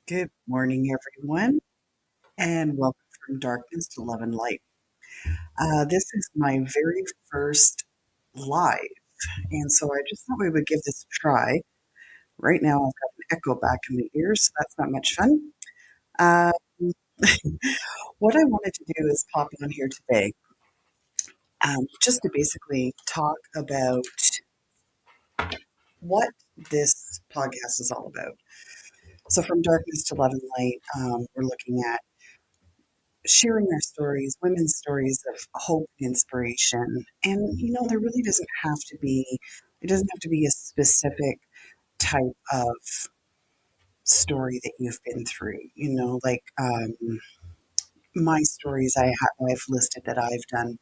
Good morning, everyone, and welcome from darkness to love and light. This is my very first live, and so I just thought we would give this a try. Right now, I've got an echo back in the ears, so that's not much fun. Uh, what I wanted to do is pop on here today just to basically talk about what this podcast is all about. So, from darkness to love and light, we're looking at sharing our stories, women's stories of hope and inspiration. And, there really doesn't have to be, it doesn't have to be a specific type of story that you've been through. My stories I've listed that I've done,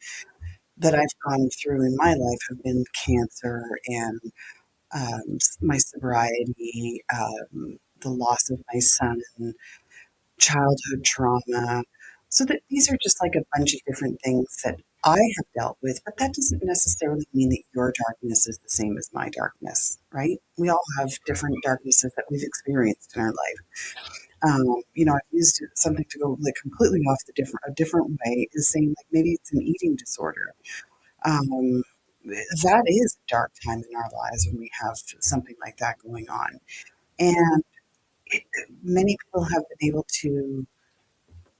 that I've gone through in my life have been cancer and my sobriety, the loss of my son, childhood trauma. So that these are just like a bunch of different things that I have dealt with, but that doesn't necessarily mean that your darkness is the same as my darkness, right? We all have different darknesses that we've experienced in our life. I've used something to go like completely off a different way is saying like maybe it's an eating disorder. Um, that is a dark time in our lives when we have something like that going on, and it, many people have been able to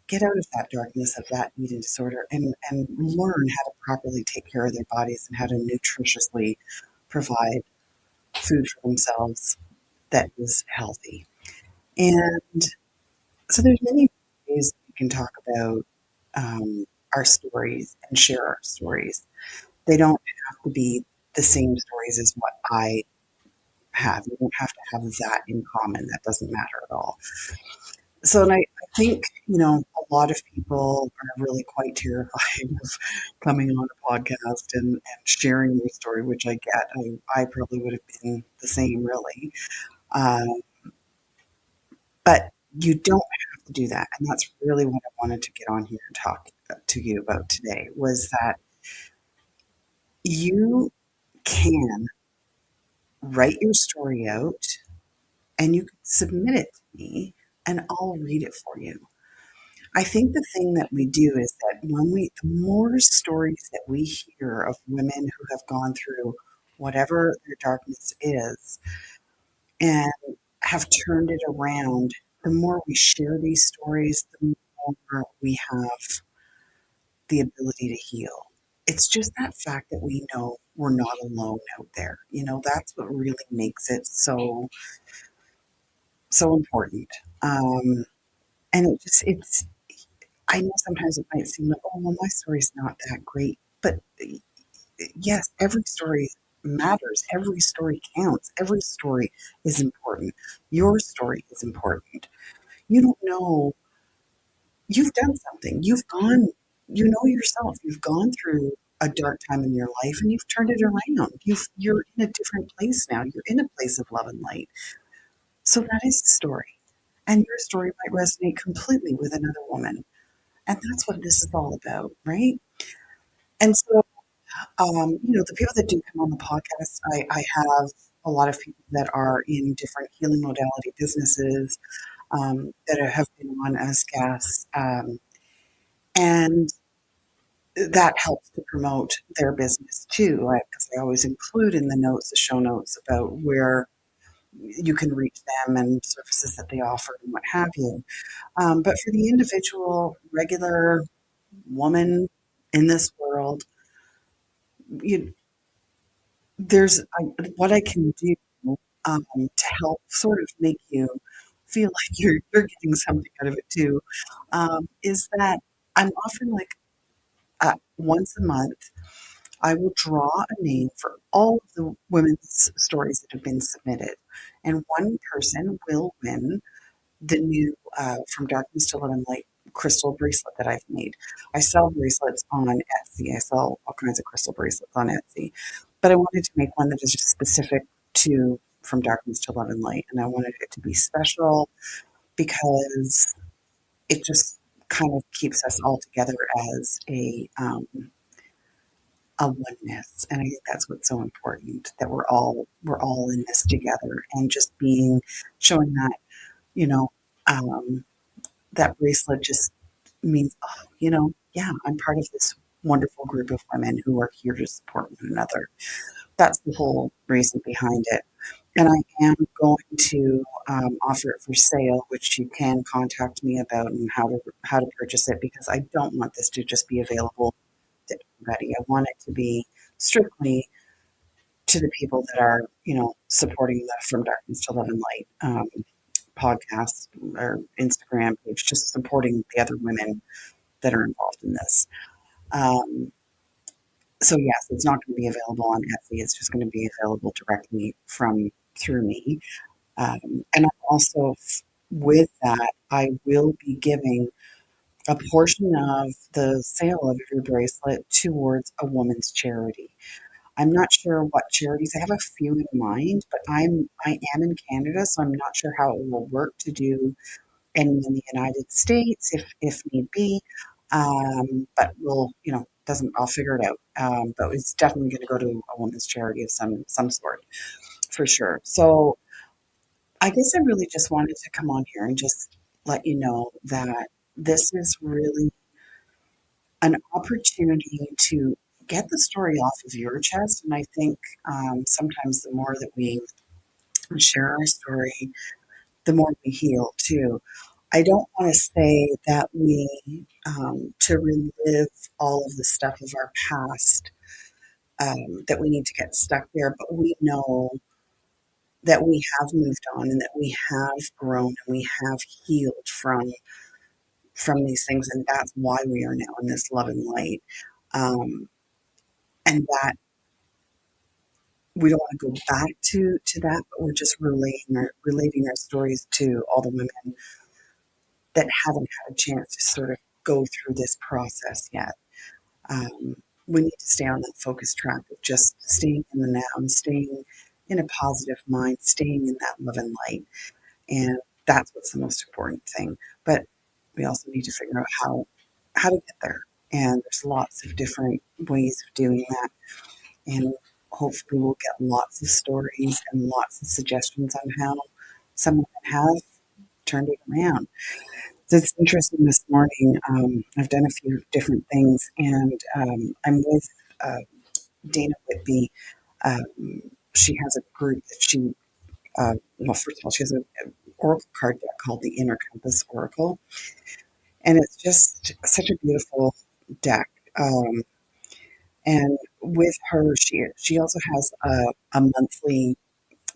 get out of that darkness of that eating disorder and learn how to properly take care of their bodies and how to nutritiously provide food for themselves that is healthy. And so there's many ways we can talk about our stories and share our stories. They don't have to be the same stories as what I have. You don't have to have that in common. That doesn't matter at all. So, and I think, a lot of people are really quite terrified of coming on a podcast and sharing their story, which I get. I probably would have been the same, really. Uh, but you don't have to do that. And that's really what I wanted to get on here and talk to you about today was that you can write your story out and you can submit it to me and I'll read it for you. I think the thing that we do is that the more stories that we hear of women who have gone through whatever their darkness is and have turned it around, the more we share these stories, the more we have the ability to heal. It's just that fact that we know we're not alone out there. That's what really makes it so important. Um, and I know sometimes it might seem like, oh, well, my story's not that great. But yes, every story matters. Every story counts. Every story is important. Your story is important. You don't know, you've done something. You know yourself. You've gone through a dark time in your life and you've turned it around. You're in a different place now. You're in a place of love and light. So that is the story. And your story might resonate completely with another woman. And that's what this is all about, right? And so, the people that do come on the podcast, I have a lot of people that are in different healing modality businesses that have been on as guests. And that helps to promote their business too, because I always include in the notes, the show notes about where you can reach them and services that they offer and what have you. But for the individual, regular woman in this world, you, what I can do to help sort of make you feel like you're getting something out of it too, is that I'm offering like once a month. I will draw a name for all of the women's stories that have been submitted, and one person will win the new From Darkness to Love and Light crystal bracelet that I've made. I sell bracelets on Etsy. I sell all kinds of crystal bracelets on Etsy, but I wanted to make one that is just specific to From Darkness to Love and Light, and I wanted it to be special because it just kind of keeps us all together as a oneness, and I think that's what's so important, that we're all in this together, and just being showing that, you know. um, that bracelet just means, oh, yeah, I'm part of this wonderful group of women who are here to support one another. That's the whole reason behind it. And I am going to offer it for sale, which you can contact me about and how to purchase it because I don't want this to just be available to everybody. I want it to be strictly to the people that are, supporting the From Darkness to Love and Light podcast or Instagram page, just supporting the other women that are involved in this. Um, so yes, it's not going to be available on Etsy. It's just going to be available directly from through me. And also, with that, I will be giving a portion of the sale of every bracelet towards a woman's charity. I'm not sure what charities. I have a few in mind, but I am in Canada, so I'm not sure how it will work to do any in the United States if need be. But we'll, doesn't I'll figure it out. But it's definitely going to go to a woman's charity of some sort for sure. So I guess I really just wanted to come on here and just let you know that this is really an opportunity to get the story off of your chest. And I think sometimes the more that we share our story, the more we heal too. I don't want to say that we to relive all of the stuff of our past, that we need to get stuck there, but we know that we have moved on and that we have grown and we have healed from these things, and that's why we are now in this love and light. Um, and that we don't want to go back to that, but we're just relating our stories to all the women that haven't had a chance to sort of go through this process yet. Um, we need to stay on that focus track of just staying in the now and staying in a positive mind, staying in that love and light. And that's what's the most important thing. But we also need to figure out how to get there. And there's lots of different ways of doing that. And hopefully we'll get lots of stories and lots of suggestions on how someone have turned it around. So it's interesting this morning. I've done a few different things, and I'm with uh, Dana Whitby. Um, she has a group that well, first of all, she has an oracle card deck called the Inner Compass Oracle, and it's just such a beautiful deck. And with her, she also has a monthly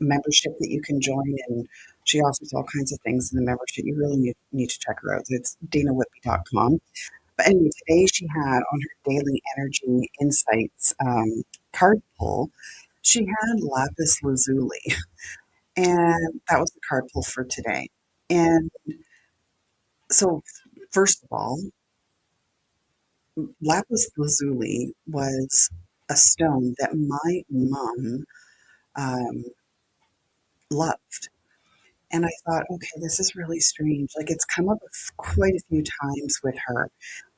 membership that you can join, and she offers all kinds of things in the membership. You really need to check her out. It's danawhitby.com. But anyway, today she had on her daily energy insights card pull, she had lapis lazuli, and that was the card pull for today. And so, first of all, lapis lazuli was a stone that my mom um, loved. And I thought, okay, this is really strange. Like it's come up quite a few times with her,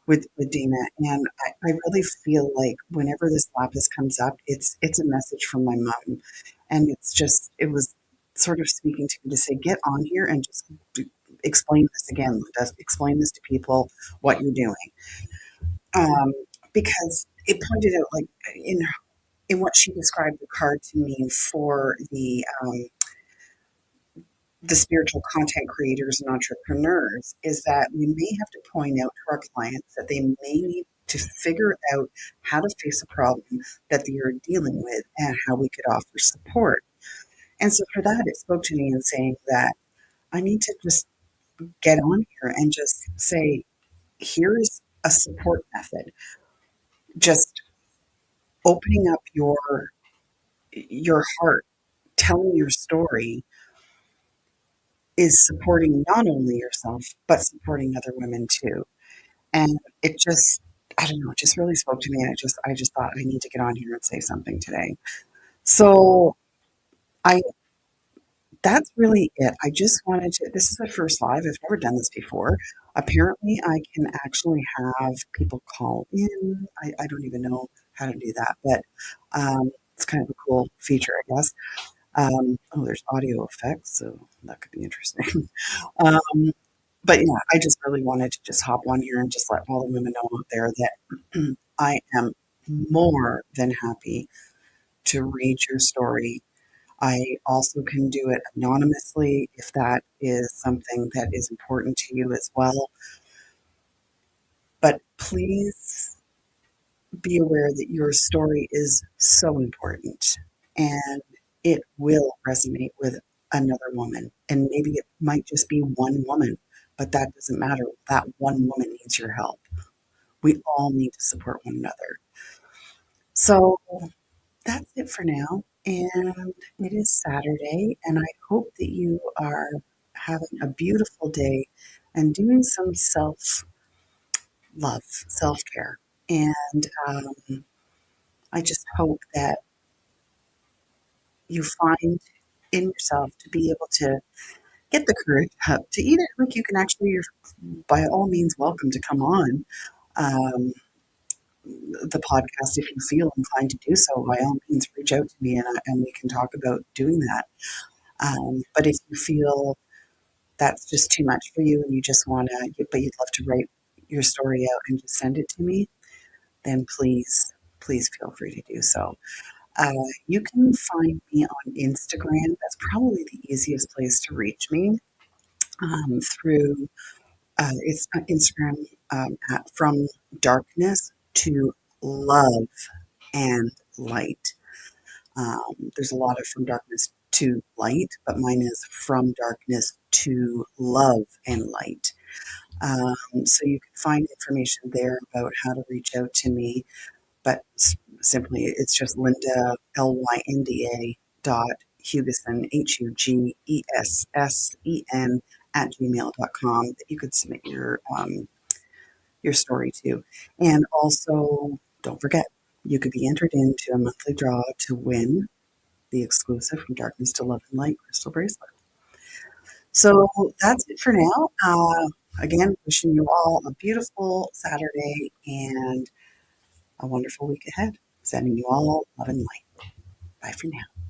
with Dina, and I really feel like whenever this lapis comes up, it's a message from my mom, and it was sort of speaking to me to say, get on here and just explain this again, Linda. Explain this to people what you're doing, um, because it pointed out like in what she described the card to me for the spiritual content creators and entrepreneurs is that we may have to point out to our clients that they may need to figure out how to face a problem that they are dealing with and how we could offer support. And so for that, it spoke to me in saying that I need to just get on here and just say, here's a support method. Just opening up your heart, telling your story is supporting not only yourself, but supporting other women too. And it just, I don't know, it just really spoke to me. I just thought I need to get on here and say something today. So I, that's really it. I just wanted to, this is the first live. I've never done this before. Apparently I can actually have people call in. I don't even know how to do that, but it's kind of a cool feature, I guess. Oh, there's audio effects, so that could be interesting. Um, but yeah, I just really wanted to just hop on here and just let all the women know out there that I am more than happy to read your story. I also can do it anonymously if that is something that is important to you as well. But please be aware that your story is so important and it will resonate with another woman. And maybe it might just be one woman, but that doesn't matter. That one woman needs your help. We all need to support one another. So that's it for now. And it is Saturday, and I hope that you are having a beautiful day and doing some self love, self care. And I just hope that you find in yourself to be able to get the courage up to eat it. Like you can actually, you're by all means welcome to come on um, the podcast if you feel inclined to do so. By all means, reach out to me and we can talk about doing that. But if you feel that's just too much for you and you just want to, but you'd love to write your story out and just send it to me, then please feel free to do so. Uh, you can find me on Instagram. That's probably the easiest place to reach me through it's Instagram at From Darkness to Love and Light. There's a lot of From Darkness to Light, but mine is From Darkness to Love and Light. So you can find information there about how to reach out to me, but simply it's just Linda, Lynda dot Hugessen, Hugesen at gmail.com that you could submit your story to. And also, don't forget, you could be entered into a monthly draw to win the exclusive From Darkness to Love and Light crystal bracelet. So that's it for now. Again, wishing you all a beautiful Saturday and a wonderful week ahead. Sending you all love and light. Bye for now.